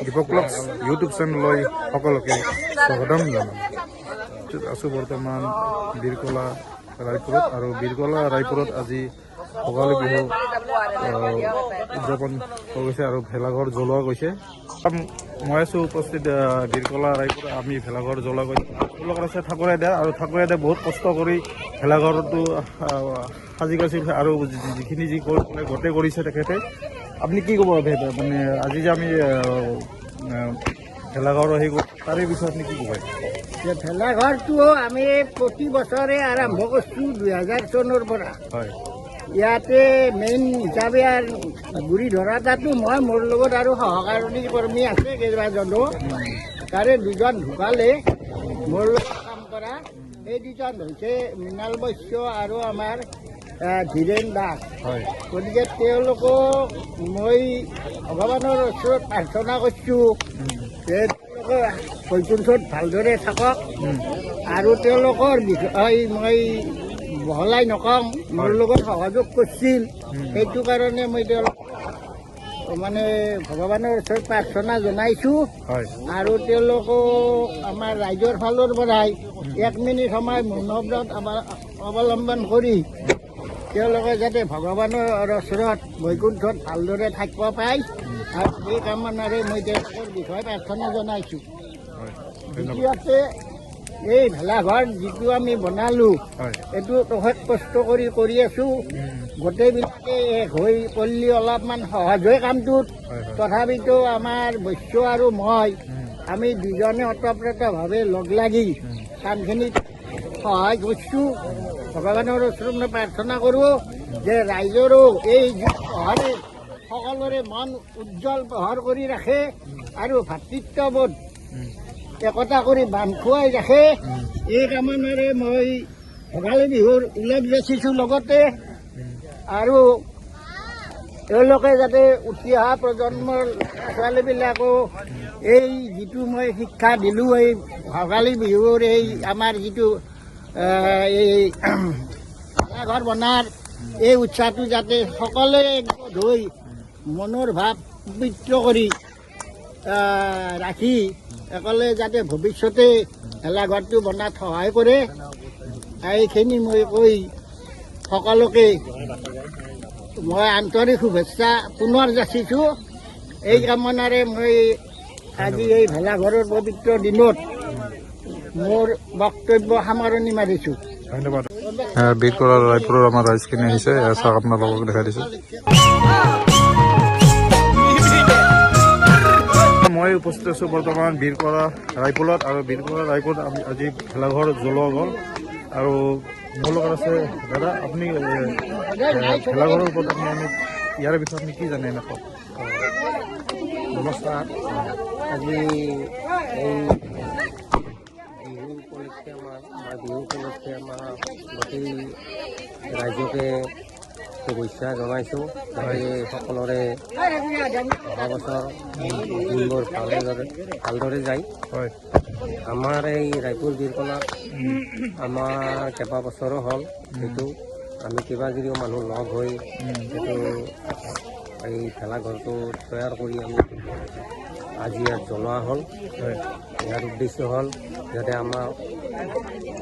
Dipak blogs YouTube চেনেললৈ সকলোকে স্বাগতম জনাম। আছোঁ বৰ্তমান বীৰকলা ৰায়পুৰত, আৰু বীৰকলা ৰায়পুৰত আজি ভোগালী বিহু উদযাপন কৰিছে আৰু ভেলাঘৰ জ্বলোৱা গৈছে। মই আছোঁ উপস্থিত বীৰকলা ৰায়পুৰত। আমি ভেলাঘৰ জ্বলোৱা গৈছে। তেওঁলোকৰ আছে ঠাকুৰাই দিয়া, আৰু ঠাকুৰাই দিয়া বহুত কষ্ট কৰি ভেলাঘৰটো সাজি কাচিছে, আৰু যিখিনি যি গোটেই কৰিছে তেখেতে। আপুনি কি ক'ব মানে আজি যে আমি ভেলাঘৰ হেৰি কৰোঁ তাৰে বিষয়ে আপুনি কি ক'ব? ভেলাঘৰটো আমি প্ৰতি বছৰে আৰম্ভ কৰিছোঁ 2000 চনৰ পৰা। হয়, ইয়াতে মেইন হিচাপে আৰু গুৰি ধৰাটো মই, মোৰ লগত আৰু সহকাৰী কৰ্মী আছে কেইবাজনো। তাৰে দুজন ঢুকালে মোৰ লগত কাম কৰা। এই দুজন হৈছে মৃণাল বৈশ্য আৰু আমাৰ ধীৰেন দাস। হয়, গতিকে তেওঁলোকক মই ভগৱানৰ ওচৰত প্ৰাৰ্থনা কৰিছোঁ যে তেওঁলোকে বৈকুণ্ঠত ভালদৰে থাকক, আৰু তেওঁলোকৰ বিষয়ে মই বহলাই নকওঁ। মোৰ লগত সহযোগ কৰিছিল, সেইটো কাৰণে মই তেওঁলোকক মানে ভগৱানৰ ওচৰত প্ৰাৰ্থনা জনাইছোঁ। আৰু তেওঁলোকক আমাৰ ৰাইজৰ ফালৰ পৰাই 1 মিনিট সময় মৌনব্ৰত অৱলম্বন কৰি তেওঁলোকে যাতে ভগৱানৰ ওচৰত বৈকুণ্ঠত ভালদৰে থাকিব পায়, আৰু এই কামনাৰে মই তেওঁলোকৰ বিষয়ে প্ৰাৰ্থনা জনাইছোঁ। দ্বিতীয়তে এই ভেলাঘৰ যিটো আমি বনালোঁ, এইটো বহুত কষ্ট কৰি আছোঁ। গোটেইবিলাকে এক হৈ কৰিলে অলপমান সহজ হয় কামটোত। তথাপিতো আমাৰ বৈশ্য আৰু মই, আমি দুজনে ওতঃপ্ৰোতভাৱে লগ লাগি কামখিনিত সহায় কৰিছোঁ। ভগৱানৰ ওচৰত মই প্ৰাৰ্থনা কৰোঁ যে ৰাইজৰো এই পোহৰে সকলোৰে মন উজ্জ্বল পোহৰ কৰি ৰাখে, আৰু ভাতৃত্ববোধ একতা কৰি বান্ধ খুৱাই ৰাখে। এই কামনাৰে মই ভোগালী বিহুৰ উল্লেখ যাচিছোঁ। লগতে আৰু তেওঁলোকে যাতে উঠি অহা প্ৰজন্মৰ ছোৱালীবিলাকো এই যিটো মই শিক্ষা দিলোঁ, এই ভোগালী বিহুৰ এই আমাৰ যিটো এই ভেলাঘৰ বনাৰ এই উৎসাহটো যাতে সকলোৱে একগোট হৈ মনৰ ভাৱ পবিত্ৰ কৰি ৰাখি সকলোৱে যাতে ভৱিষ্যতে ভেলাঘৰটো বনাত সহায় কৰে, এইখিনি মই কৈ সকলোকে মই আন্তৰিক শুভেচ্ছা পুনৰ যাচিছোঁ। এই কামনাৰে মই আজি এই ভেলাঘৰৰ পবিত্ৰ দিনত মোৰ বক্তব্য সামৰণি মাৰিছোঁ। ধন্যবাদ। বীৰকলা ৰায়পুৰৰ আমাৰ ৰাইজখিনি আহিছে, চাওক আপোনালোকক দেখাই দিছোঁ। মই উপস্থিত আছোঁ বৰ্তমান বীৰকলা ৰায়পুৰত, আৰু বীৰকলা ৰায়পুৰত আমি আজি ভেলাঘৰ জ্বলোৱা গ'ল। আৰু মোৰ লগত আছে দাদা। আপুনি ভেলাঘৰৰ ওপৰত আপুনি ইয়াৰ বিষয়ে আপুনি কি জানে এনেকৈ? নমস্কাৰ। আজি এই বিহু উপলক্ষে আমাৰ গোটেই ৰাইজকে শুভেচ্ছা জনাইছোঁ। যাতে সকলোৰে অহা বছৰ দিনবোৰ ভালদৰে যায়। হয়, আমাৰ এই ৰায়পুৰ বীৰকলাত আমাৰ কেইবা বছৰো হ'ল। সেইটো আমি কেইবাজনীও মানুহ লগ হৈ সেইটো এই ভেলাঘৰটো তৈয়াৰ কৰি আমি আজি ইয়াত জ্বলোৱা হ'ল। ইয়াৰ উদ্দেশ্য হ'ল যাতে আমাৰ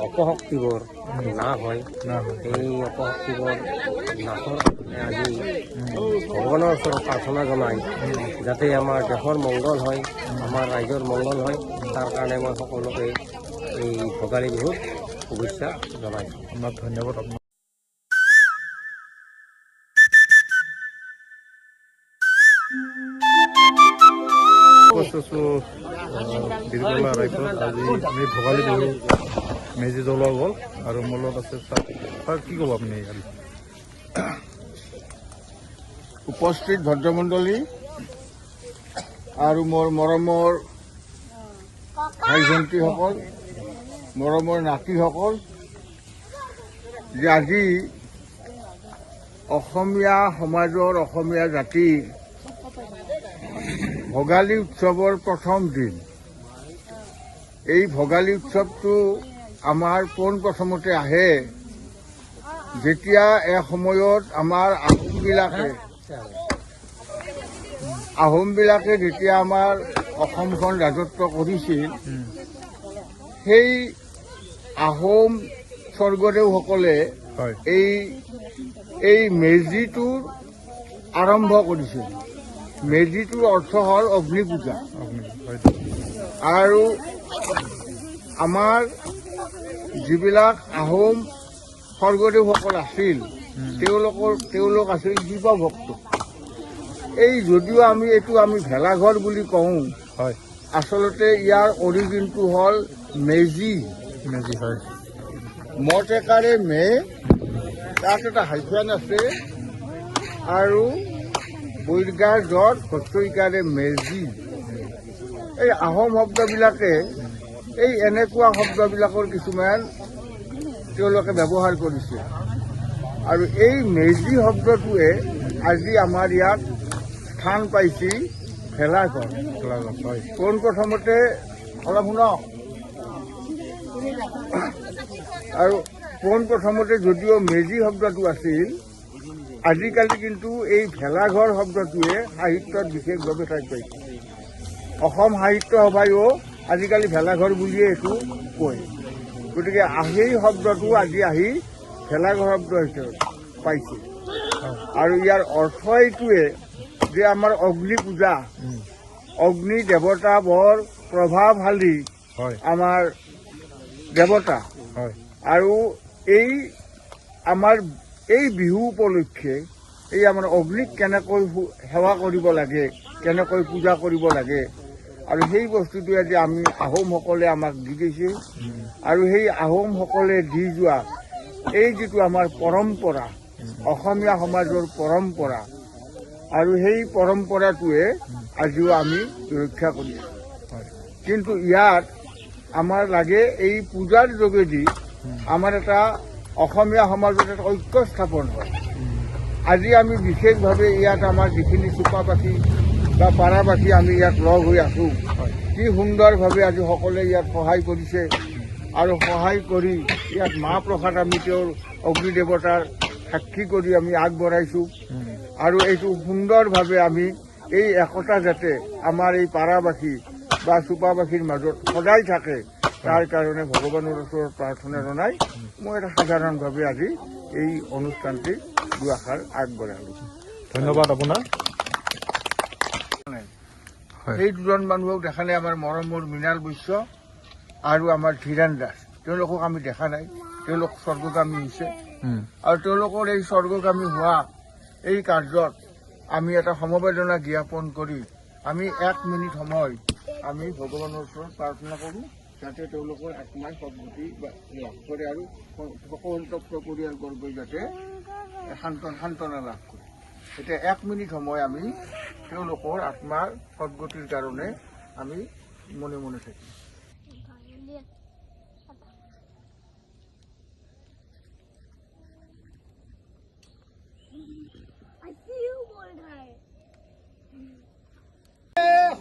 অপশক্তিবোৰ নাশ হয়। এই অপশক্তিবোৰ নাশৰ আজি ভগৱানৰ ওচৰত প্ৰাৰ্থনা জনাই যাতে আমাৰ দেশৰ মংগল হয়, আমাৰ ৰাইজৰ মংগল হয়, তাৰ কাৰণে মই সকলোকে এই ভোগালী বিহুত শুভেচ্ছা জনাইছোঁ। আপোনাক ধন্যবাদ। আপোনাক বীৰকলা ৰায়পুৰত আজি আমি ভোগালী বিহু মেজি জ্বলোৱা গ'ল, আৰু মোৰ লগত আছে ছাৰ। কি ক'ব আপুনি? উপস্থিত ভদ্ৰমণ্ডলী আৰু মোৰ মৰমৰ ভাই ভণ্টিসকল, মৰমৰ নাতিসকল, যে আজি অসমীয়া সমাজৰ, অসমীয়া জাতিৰ ভোগালী উৎসৱৰ প্ৰথম দিন। এই ভোগালী উৎসৱটো আমাৰ পোনপ্ৰথমতে আহে যেতিয়া এসময়ত আমাৰ আহোমবিলাকে যেতিয়া আমাৰ অসমখন ৰাজত্ব কৰিছিল সেই আহোম স্বৰ্গদেউসকলে হয় এই মেজিটোৰ আৰম্ভ কৰিছিল। মেজিটোৰ অৰ্থ হ'ল অগ্নি পূজা। হয়তো আৰু আমাৰ যিবিলাক আহোম স্বৰ্গদেউসকল আছিল তেওঁলোক আছিল শিৱ ভক্ত। এই যদিও আমি ভেলাঘৰ বুলি কওঁ, হয় আচলতে ইয়াৰ অৰিজিনটো হ'ল মেজি। মেজি হয় মটেকাৰে মে, তাত এটা হাইফেন আছে, আৰু বৈৰ্গাৰ জত হস্যইকাৰে মেজি। এই আহোম শব্দবিলাকে এই এনেকুৱা শব্দবিলাকৰ কিছুমান তেওঁলোকে ব্যৱহাৰ কৰিছে। আৰু এই মেজি শব্দটোৱে আজি আমাৰ ইয়াত স্থান পাইছে ভেলাঘৰ। ভেলাঘৰ হয় পোনপ্ৰথমতে অলপ শুনক, আৰু পোনপ্ৰথমতে যদিও মেজি শব্দটো আছিল, আজিকালি কিন্তু এই ভেলাঘৰ শব্দটোৱে সাহিত্যত বিশেষভাৱে ঠাই পাইছে। অসম সাহিত্য সভাইও আজিকালি ভেলাঘৰ বুলিয়ে এইটো কয়। গতিকে সেই শব্দটো আজি আহি ভেলাঘৰ শব্দ হিচাপে পাইছে। আৰু ইয়াৰ অৰ্থ এইটোৱে যে আমাৰ অগ্নি পূজা, অগ্নি দেৱতা বৰ প্ৰভাৱশালী হয় আমাৰ দেৱতা। হয় আৰু আমাৰ এই বিহু উপলক্ষে এই আমাৰ অগ্নিক কেনেকৈ সেৱা কৰিব লাগে, কেনেকৈ পূজা কৰিব লাগে, আৰু সেই বস্তুটোৱে আজি আমি আহোমসকলে আমাক দি গৈছে। আৰু সেই আহোমসকলে দি যোৱা এই যিটো আমাৰ পৰম্পৰা, অসমীয়া সমাজৰ পৰম্পৰা, আৰু সেই পৰম্পৰাটোৱে আজিও আমি ৰক্ষা কৰি আছোঁ। কিন্তু ইয়াত আমাৰ লাগে এই পূজাৰ যোগেদি আমাৰ এটা অসমীয়া সমাজত এটা ঐক্য স্থাপন হয়। আজি আমি বিশেষভাৱে ইয়াত আমাৰ যিখিনি চুপাবাসী বা পাৰাবাসী আমি ইয়াত লগ হৈ আছোঁ, কি সুন্দৰভাৱে আজি সকলোৱে ইয়াত সহায় কৰিছে। আৰু সহায় কৰি ইয়াত মাহ প্ৰসাদ আমি তেওঁৰ অগ্নিদেৱতাৰ সাক্ষী কৰি আমি আগবঢ়াইছোঁ। আৰু এইটো সুন্দৰভাৱে আমি এই একতা যাতে আমাৰ এই পাৰাবাসী বা চুপাবাসীৰ মাজত সদায় থাকে, তাৰ কাৰণে ভগৱানৰ ওচৰত প্ৰাৰ্থনা জনাই মই এটা সাধাৰণভাৱে আজি এই অনুষ্ঠানটি দুআষাৰ আগবঢ়ালোঁ। ধন্যবাদ আপোনাৰ। সেই দুজন মানুহক দেখা নাই, আমাৰ মৰমৰ মৃণাল বৈশ্য আৰু আমাৰ ধীৰেন দাস। তেওঁলোকক আমি দেখা নাই, তেওঁলোক স্বৰ্গগামী হৈছে। আৰু তেওঁলোকৰ এই স্বৰ্গগামী হোৱা এই কাৰ্যত আমি এটা সমবেদনা জ্ঞাপন কৰি আমি 1 মিনিট সময় আমি ভগৱানৰ ওচৰত প্ৰাৰ্থনা কৰোঁ, যাতে তেওঁলোকৰ আত্মাই সদ্গতি লাভ কৰে আৰু সন্তপ্ত পৰিয়ালবৰ্গই যাতে সান্তনা লাভ কৰে। এতিয়া 1 মিনিট সময় আমি তেওঁলোকৰ আত্মাৰ সদ্গতিৰ কাৰণে আমি মনে মনে থাকিম।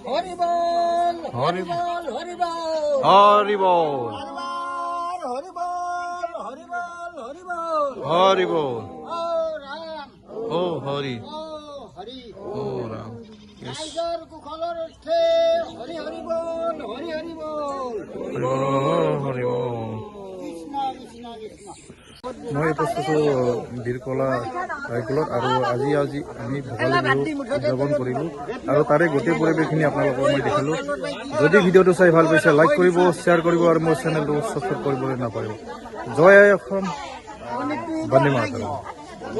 হরি বল, হরি বল, হরি বল, হরি বল হরি বল, হরি বল, হরি বল, হরি বল ও রাম, ও হরি ও হরি, ও রাম টাইগার কুখলের অর্থে হরি হরি বল, হরি হরি বল, হরি বল হরি বল। কৃষ্ণ কৃষ্ণ কৃষ্ণ। মই উপস্থিত বীৰকলা ৰাইকুলত, আৰু আজি আমি ভোগালী বিহু উদযাপন কৰিলোঁ, আৰু তাৰে গোটেই পৰিৱেশখিনি আপোনালোকক মই দেখালোঁ। যদি ভিডিঅ'টো চাই ভাল পাইছে লাইক কৰিব, শ্বেয়াৰ কৰিব, আৰু মোৰ চেনেলটো ছাবস্ক্ৰাইব কৰিবলৈ নাপাহৰিব। জয় আই অসম, বন্দে মাতৰম।